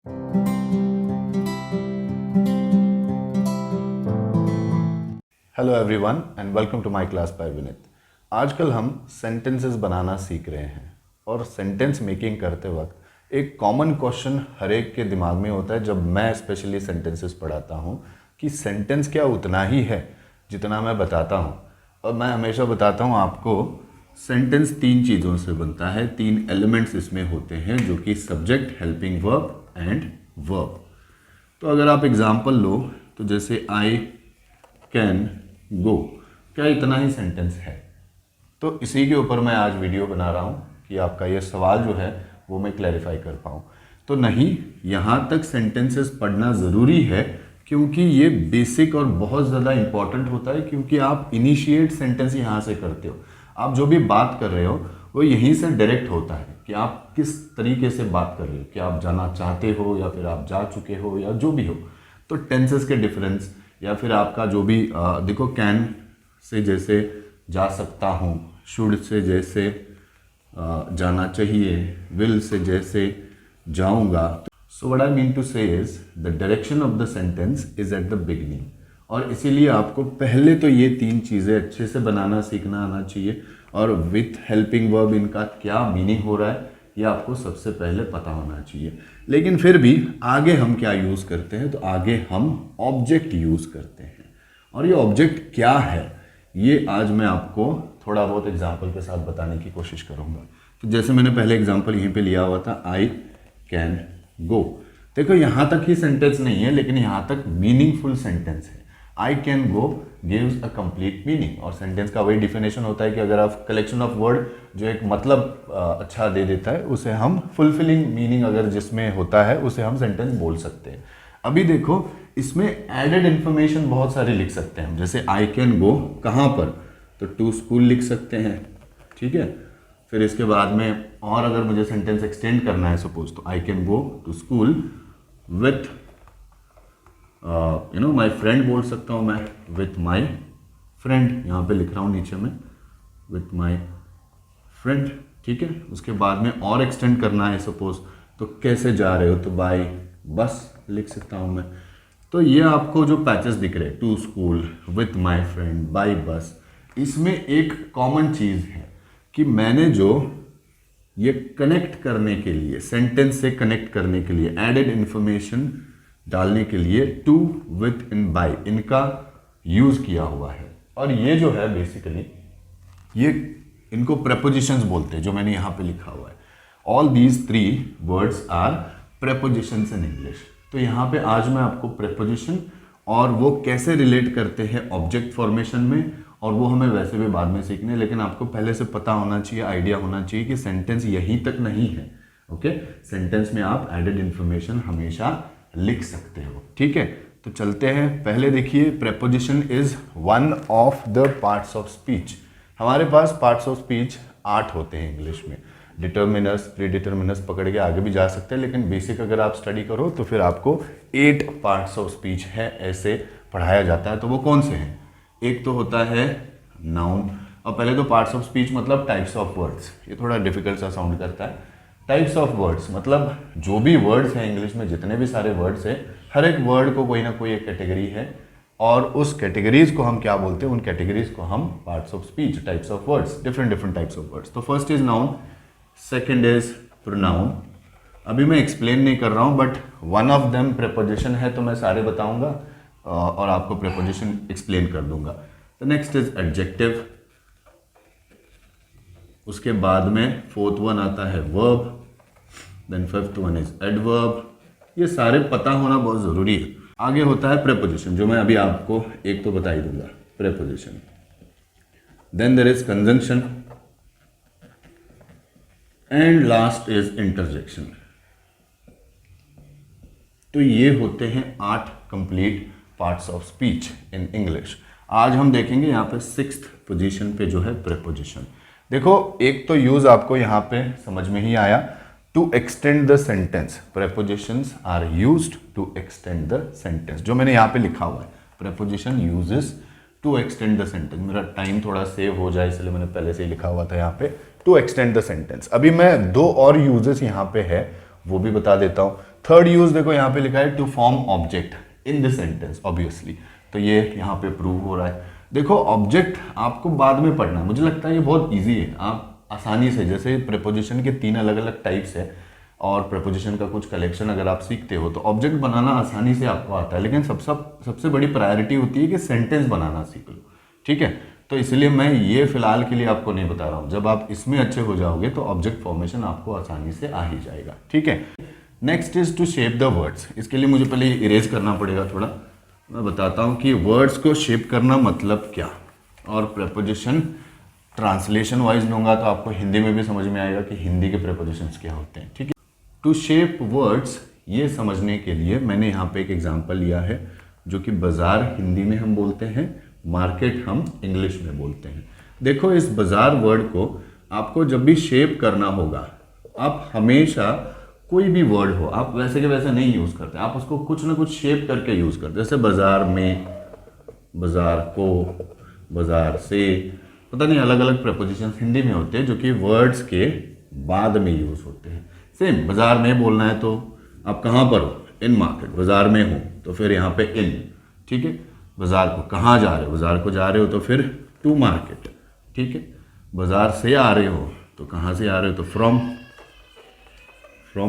Hello everyone and welcome to my class by Vineet. आजकल हम sentences बनाना सीख रहे हैं और सेंटेंस मेकिंग करते वक्त एक कॉमन क्वेश्चन हर एक के दिमाग में होता है जब मैं स्पेशली सेंटेंसेस पढ़ाता हूँ कि सेंटेंस क्या उतना ही है जितना मैं बताता हूँ। और मैं हमेशा बताता हूँ आपको सेंटेंस तीन चीज़ों से बनता है, तीन एलिमेंट्स इसमें होते हैं जो कि subject, helping verb and verb. तो अगर आप एग्जाम्पल लो तो जैसे आई कैन गो, क्या इतना ही सेंटेंस है? तो इसी के ऊपर मैं आज वीडियो बना रहा हूँ कि आपका ये सवाल जो है वो मैं क्लैरिफाई कर पाऊँ। तो नहीं, यहाँ तक सेंटेंसेस पढ़ना ज़रूरी है क्योंकि ये बेसिक और बहुत ज़्यादा इंपॉर्टेंट होता है, क्योंकि आप इनिशिएट सेंटेंस यहाँ से करते हो। आप जो भी बात कर रहे हो वो यहीं से डायरेक्ट होता है कि आप किस तरीके से बात कर रहे हो, कि आप जाना चाहते हो या फिर आप जा चुके हो या जो भी हो। तो टेंसेस के डिफरेंस या फिर आपका जो भी देखो, कैन से जैसे जा सकता हूँ, शुड से जैसे जाना चाहिए, विल से जैसे जाऊँगा। So what I mean to say is the direction of the sentence is at the beginning. और इसीलिए आपको पहले तो ये तीन चीज़ें अच्छे से बनाना सीखना आना चाहिए, और विथ हेल्पिंग वर्ब इनका क्या मीनिंग हो रहा है ये आपको सबसे पहले पता होना चाहिए। लेकिन फिर भी आगे हम क्या यूज़ करते हैं, तो आगे हम ऑब्जेक्ट यूज़ करते हैं। और ये ऑब्जेक्ट क्या है ये आज मैं आपको थोड़ा बहुत एग्जाम्पल के साथ बताने की कोशिश करूँगा। तो जैसे मैंने पहले एग्जाम्पल यहीं पे लिया हुआ था, आई कैन गो। देखो यहाँ तक ही सेंटेंस नहीं है, लेकिन यहाँ तक मीनिंगफुल सेंटेंस है। आई can go gives a complete meaning, और सेंटेंस का वही डिफिनेशन होता है कि अगर आप कलेक्शन ऑफ वर्ड जो एक मतलब अच्छा दे देता है उसे हम फुलफिलिंग मीनिंग अगर जिसमें होता है उसे हम सेंटेंस बोल सकते हैं। अभी देखो इसमें एडेड इन्फॉर्मेशन बहुत सारी लिख सकते हैं हम, जैसे आई कैन गो कहाँ पर, तो टू स्कूल लिख सकते हैं, ठीक है। फिर इसके बाद में और अगर मुझे सेंटेंस एक्सटेंड करना है सपोज, तो I can go to school with my friend बोल सकता हूँ मैं, विथ माई फ्रेंड, यहाँ पे लिख रहा हूँ नीचे में विथ माई फ्रेंड, ठीक है। उसके बाद में और एक्सटेंड करना है सपोज, तो कैसे जा रहे हो, तो बाय बस लिख सकता हूँ मैं। तो ये आपको जो पैचेस दिख रहे हैं, to school, with my friend, by bus, इसमें एक कॉमन चीज़ है कि मैंने जो ये कनेक्ट करने के लिए, सेंटेंस से कनेक्ट करने के लिए, एडेड इंफॉर्मेशन डालने के लिए टू, विथ एंड बाय इनका यूज किया हुआ है। और ये जो है बेसिकली ये इनको प्रेपोजिशंस बोलते हैं, जो मैंने यहाँ पे लिखा हुआ है। All these three words are prepositions in English. तो यहाँ पे आज मैं आपको प्रेपोजिशन और वो कैसे रिलेट करते हैं ऑब्जेक्ट फॉर्मेशन में, और वो हमें वैसे भी बाद में सीखने, लेकिन आपको पहले से पता होना चाहिए, आइडिया होना चाहिए कि सेंटेंस यहीं तक नहीं है। ओके, सेंटेंस में आप एडेड इंफॉर्मेशन हमेशा लिख सकते हो, ठीक है। तो चलते हैं, पहले देखिए, preposition is one of the parts of speech. हमारे पास पार्ट्स ऑफ स्पीच 8 होते हैं इंग्लिश में। डिटर्मिनर्स, प्रीडिटर्मिनर्स पकड़ के आगे भी जा सकते हैं, लेकिन बेसिक अगर आप स्टडी करो तो फिर आपको 8 पार्ट्स ऑफ स्पीच है ऐसे पढ़ाया जाता है। तो वो कौन से हैं? एक तो होता है नाउन, और पहले तो पार्ट्स ऑफ स्पीच मतलब टाइप्स ऑफ वर्ड्स, ये थोड़ा डिफिकल्ट सा साउंड करता है। टाइप्स ऑफ वर्ड्स मतलब जो भी वर्ड्स हैं इंग्लिश में, जितने भी सारे वर्ड्स हैं, हर एक वर्ड को कोई ना कोई एक कैटेगरी है, और उस कैटेगरीज को हम क्या बोलते हैं, उन कैटेगरीज को हम parts of speech, types of words, different types of words. तो first is noun, second is pronoun. अभी मैं एक्सप्लेन नहीं कर रहा हूं, but one of them preposition है, तो मैं सारे बताऊंगा और आपको प्रेपोजिशन एक्सप्लेन कर दूंगा। द नेक्स्ट इज एडजेक्टिव, उसके बाद में फोर्थ वन आता है verb, then fifth one is adverb. ये सारे पता होना बहुत जरूरी है। आगे होता है प्रेपोजिशन, जो मैं अभी आपको एक तो बता ही दूंगा, preposition. Then there is conjunction, and last is interjection. तो ये होते हैं 8 complete parts of speech in English. आज हम देखेंगे यहाँ पे 6th पोजीशन पे जो है प्रेपोजिशन। देखो, एक तो यूज आपको यहाँ पे समझ में ही आया, to extend the sentence. Prepositions are used to extend the sentence, जो मैंने यहाँ पे लिखा हुआ है, preposition uses to extend the sentence. मेरा टाइम थोड़ा सेव हो जाए इसलिए मैंने पहले से ही लिखा हुआ था यहाँ पे, टू एक्सटेंड द सेंटेंस। अभी मैं 2 और यूजेस यहाँ पे है वो भी बता देता हूँ। थर्ड यूज देखो यहाँ पे लिखा है to form object in this sentence obviously, तो ये यहाँ पे प्रूव हो रहा है। देखो ऑब्जेक्ट आपको बाद में पढ़ना है, मुझे लगता है ये बहुत इजी है, आप आसानी से, जैसे प्रेपोजिशन के 3 अलग अलग टाइप्स है और प्रेपोजिशन का कुछ कलेक्शन अगर आप सीखते हो तो ऑब्जेक्ट बनाना आसानी से आपको आता है, लेकिन सबसे बड़ी प्रायोरिटी होती है कि सेंटेंस बनाना सीख लो, ठीक है। तो इसलिए मैं ये फिलहाल के लिए आपको नहीं बता रहा हूँ, जब आप इसमें अच्छे हो जाओगे तो ऑब्जेक्ट फॉर्मेशन आपको आसानी से आ ही जाएगा, ठीक है। Next is to shape the words. इसके लिए मुझे पहले इरेज करना पड़ेगा थोड़ा, मैं बताता हूँ कि वर्ड्स को शेप करना मतलब क्या, और प्रेपोजिशन ट्रांसलेशन वाइज लूंगा तो आपको हिंदी में भी समझ में आएगा कि हिंदी के प्रेपोजिशंस क्या होते हैं, ठीक है। टू शेप वर्ड्स ये समझने के लिए मैंने यहाँ पे एक एग्जांपल लिया है, जो कि बाजार हिंदी में हम बोलते हैं, मार्केट हम इंग्लिश में बोलते हैं। देखो इस बाजार वर्ड को आपको जब भी शेप करना होगा, आप हमेशा कोई भी वर्ड हो, आप वैसे के वैसे नहीं यूज करते, आप उसको कुछ ना कुछ शेप करके यूज करते, जैसे बाजार में, बाजार को, बाजार से, पता नहीं अलग अलग प्रेपोजिशंस हिंदी में होते हैं जो कि वर्ड्स के बाद में यूज होते हैं। सेम बाजार में बोलना है तो आप कहाँ पर हो, इन मार्केट, बाजार में हो तो फिर यहाँ पे इन, ठीक है। बाजार को कहाँ जा रहे हो, बाजार को जा रहे हो तो फिर टू मार्केट, ठीक है। बाजार से आ रहे हो तो कहाँ से आ रहे हो तो फ्रॉम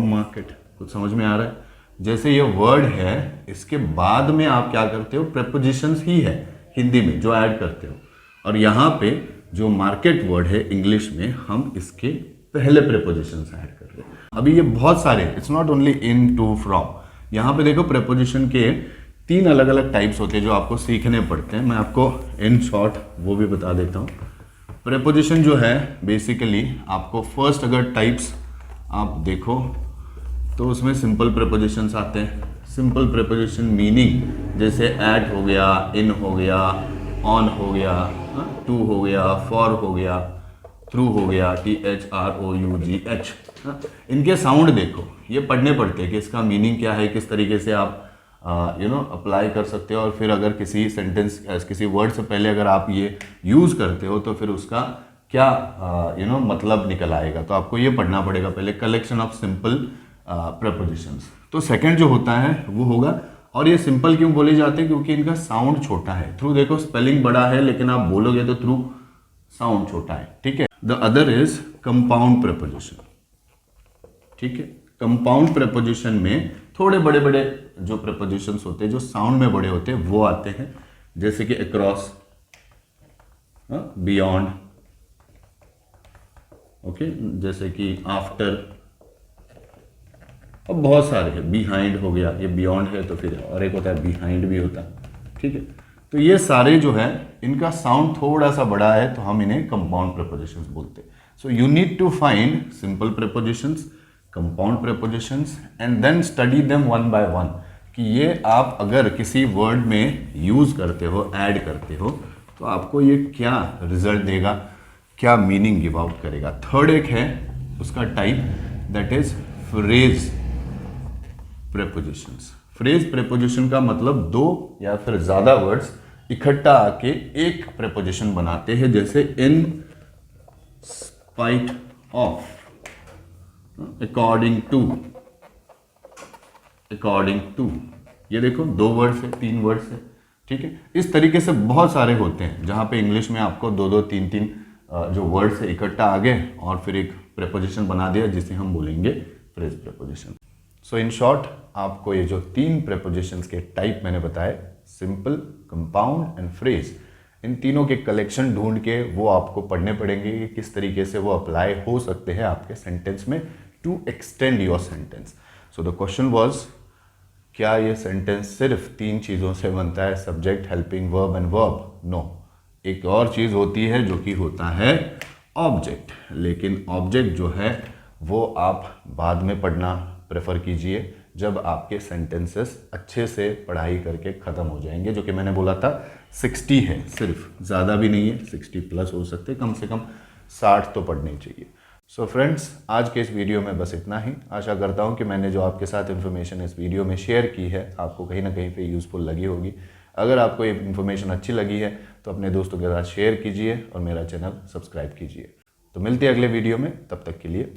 मार्केट। कुछ समझ में आ रहा है? जैसे ये वर्ड है इसके बाद में आप क्या करते हो, प्रेपोजिशंस ही है हिंदी में जो ऐड करते हो, और यहाँ पे जो मार्केट वर्ड है इंग्लिश में हम इसके पहले प्रेपोजिशंस ऐड कर रहे हैं। अभी ये बहुत सारे, it's not only in, to, from, यहाँ पे देखो प्रेपोजिशन के 3 अलग अलग टाइप्स होते हैं जो आपको सीखने पड़ते हैं। मैं आपको इन शॉर्ट वो भी बता देता हूँ। प्रेपोजिशन जो है बेसिकली आपको फर्स्ट अगर टाइप्स आप देखो तो उसमें सिंपल प्रेपोजिशंस आते हैं। सिंपल प्रेपोजिशन मीनिंग जैसे एट हो गया, इन हो गया, ऑन हो गया, टू हो गया, फॉर हो गया, थ्रू हो गया, THROUGH। इनके साउंड देखो, ये पढ़ने पड़ते हैं कि इसका मीनिंग क्या है, किस तरीके से आप अप्लाई कर सकते हो, और फिर अगर किसी सेंटेंस किसी वर्ड से पहले अगर आप ये यूज़ करते हो तो फिर उसका क्या मतलब निकल आएगा, तो आपको ये पढ़ना पड़ेगा पहले, कलेक्शन ऑफ सिंपल प्रेपोजिशंस। तो सेकंड जो होता है वो होगा, और ये सिंपल क्यों बोले जाते हैं, क्योंकि इनका साउंड छोटा है। थ्रू देखो स्पेलिंग बड़ा है लेकिन आप बोलोगे तो थ्रू साउंड छोटा है, ठीक है। The other is compound preposition, ठीक है। कंपाउंड प्रेपोजिशन में थोड़े बड़े बड़े जो प्रेपोजिशंस होते हैं जो साउंड में बड़े होते हैं वो आते हैं, जैसे कि अक्रॉस, बियॉन्ड, ओके, जैसे कि आफ्टर, अब बहुत सारे हैं, बिहाइंड हो गया, ये बियॉन्ड है तो फिर और एक होता है बिहाइंड भी होता है, ठीक है। तो ये सारे जो है इनका साउंड थोड़ा सा बड़ा है तो हम इन्हें कंपाउंड प्रेपोजिशंस बोलते हैं। So you need to find simple prepositions, compound prepositions and then study them one by one, कि ये आप अगर किसी वर्ड में यूज करते हो, ऐड करते हो तो आपको ये क्या रिजल्ट देगा, क्या मीनिंग गिव आउट करेगा। थर्ड एक है उसका type, that is phrase prepositions. Phrase preposition का मतलब 2 या फिर ज्यादा वर्ड्स इकट्ठा आके एक प्रेपोजिशन बनाते हैं, जैसे in spite of, according to, ये देखो 2 वर्ड्स है, 3 वर्ड्स है, ठीक है। इस तरीके से बहुत सारे होते हैं जहां पे इंग्लिश में आपको 2-2, 3-3 जो वर्ड्स है इकट्ठा आ गए और फिर एक प्रेपोजिशन बना दिया जिसे हम बोलेंगे phrase preposition. So in short आपको ये जो 3 प्रेपोजिशंस के टाइप मैंने बताए, सिंपल, कंपाउंड एंड फ्रेज, इन तीनों के कलेक्शन ढूंढ के वो आपको पढ़ने पड़ेंगे कि किस तरीके से वो अप्लाई हो सकते हैं आपके सेंटेंस में to extend your sentence. So the question was, क्या ये सेंटेंस सिर्फ 3 चीज़ों से बनता है, subject, helping verb and verb? No, एक और चीज़ होती है जो कि होता है ऑब्जेक्ट, लेकिन ऑब्जेक्ट जो है वो आप बाद में पढ़ना प्रेफर कीजिए जब आपके सेंटेंसेस अच्छे से पढ़ाई करके ख़त्म हो जाएंगे, जो कि मैंने बोला था 60 है सिर्फ, ज़्यादा भी नहीं है, 60 प्लस हो सकते, कम से कम 60 तो पढ़ने चाहिए। सो फ्रेंड्स, आज के इस वीडियो में बस इतना ही। आशा करता हूँ कि मैंने जो आपके साथ इन्फॉर्मेशन इस वीडियो में शेयर की है आपको कहीं ना कहीं पे यूज़फुल लगी होगी। अगर आपको ये इन्फॉर्मेशन अच्छी लगी है तो अपने दोस्तों के साथ शेयर कीजिए और मेरा चैनल सब्सक्राइब कीजिए। तो मिलते हैं अगले वीडियो में, तब तक के लिए